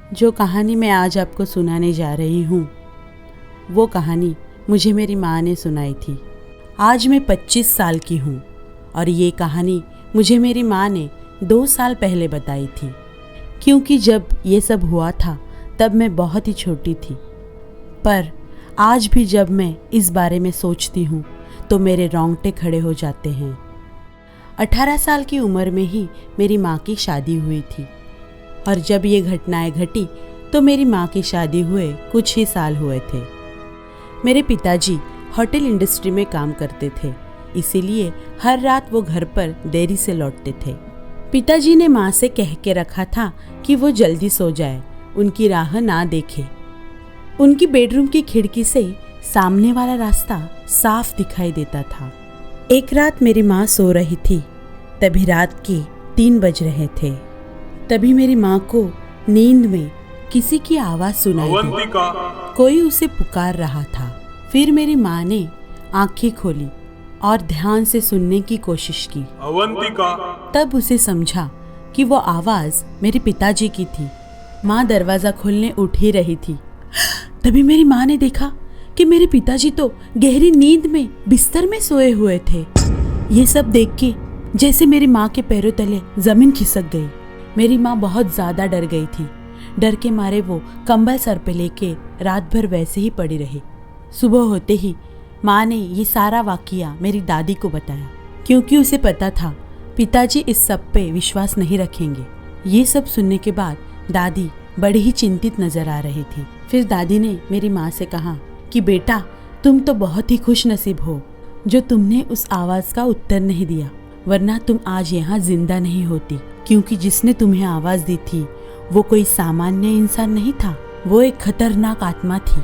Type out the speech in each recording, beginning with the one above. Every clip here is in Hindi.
जो कहानी मैं आज आपको सुनाने जा रही हूँ वो कहानी मुझे मेरी माँ ने सुनाई थी। आज मैं 25 साल की हूँ और ये कहानी मुझे मेरी माँ ने 2 साल पहले बताई थी, क्योंकि जब ये सब हुआ था तब मैं बहुत ही छोटी थी। पर आज भी जब मैं इस बारे में सोचती हूँ तो मेरे रोंगटे खड़े हो जाते हैं। 18 साल की उम्र में ही मेरी माँ की शादी हुई थी और जब ये घटनाएं घटी तो मेरी माँ की शादी हुए कुछ ही साल हुए थे। मेरे पिताजी होटल इंडस्ट्री में काम करते थे, इसीलिए हर रात वो घर पर देरी से लौटते थे। पिताजी ने माँ से कह के रखा था कि वो जल्दी सो जाए, उनकी राह ना देखे। उनकी बेडरूम की खिड़की से सामने वाला रास्ता साफ दिखाई देता था। एक रात मेरी माँ सो रही थी, तभी रात के 3 बज रहे थे। तभी मेरी माँ को नींद में किसी की आवाज सुनाई दी। कोई उसे पुकार रहा था। फिर मेरी माँ ने आंखें खोली और ध्यान से सुनने की कोशिश की। तब उसे समझा कि वो आवाज मेरे पिताजी की थी। माँ दरवाजा खोलने उठ ही रही थी। तभी मेरी माँ ने देखा कि मेरे पिताजी तो गहरी नींद में बिस्तर में सोए हुए थे। ये सब देख के जैसे मेरी माँ के पैरों तले जमीन खिसक गई। मेरी माँ बहुत ज्यादा डर गई थी। डर के मारे वो कंबल सर पे लेके रात भर वैसे ही पड़ी रही। सुबह होते ही माँ ने ये सारा वाकया मेरी दादी को बताया, क्योंकि उसे पता था पिताजी इस सब पे विश्वास नहीं रखेंगे। ये सब सुनने के बाद दादी बड़ी ही चिंतित नजर आ रही थी। फिर दादी ने मेरी माँ से कहा कि बेटा, तुम तो बहुत ही खुश नसीब हो जो तुमने उस आवाज का उत्तर नहीं दिया, वरना तुम आज यहाँ जिंदा नहीं होती। क्योंकि जिसने तुम्हें आवाज दी थी वो कोई सामान्य इंसान नहीं था, वो एक खतरनाक आत्मा थी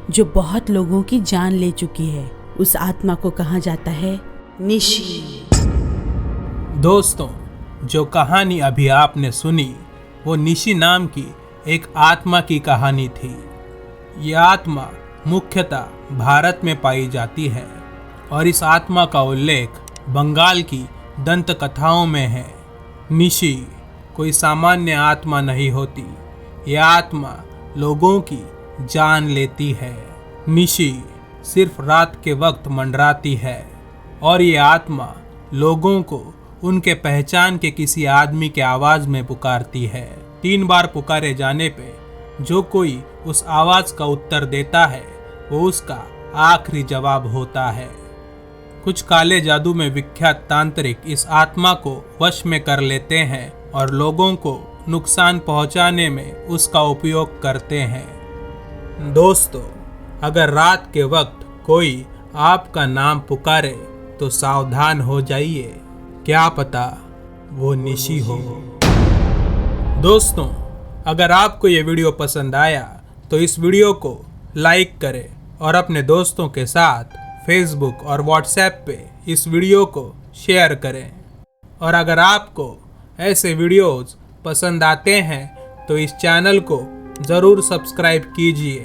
जो बहुत लोगों की जान ले चुकी है। उस आत्मा को कहा जाता है निशी। दोस्तों, जो कहानी अभी आपने सुनी वो निशी नाम की एक आत्मा की कहानी थी। ये आत्मा मुख्यतः भारत में पाई जाती है और इस आत्मा का उल्लेख बंगाल की दंत कथाओं में है। निशी कोई सामान्य आत्मा नहीं होती, यह आत्मा लोगों की जान लेती है। निशी सिर्फ रात के वक्त मंडराती है और ये आत्मा लोगों को उनके पहचान के किसी आदमी के आवाज में पुकारती है। 3 बार पुकारे जाने पे जो कोई उस आवाज का उत्तर देता है वो उसका आखिरी जवाब होता है। कुछ काले जादू में विख्यात तांत्रिक इस आत्मा को वश में कर लेते हैं और लोगों को नुकसान पहुंचाने में उसका उपयोग करते हैं। दोस्तों, अगर रात के वक्त कोई आपका नाम पुकारे तो सावधान हो जाइए, क्या पता वो निशी हो। दोस्तों, अगर आपको ये वीडियो पसंद आया तो इस वीडियो को लाइक करें और अपने दोस्तों के साथ फेसबुक और व्हाट्सएप पे इस वीडियो को शेयर करें। और अगर आपको ऐसे वीडियोस पसंद आते हैं तो इस चैनल को ज़रूर सब्सक्राइब कीजिए।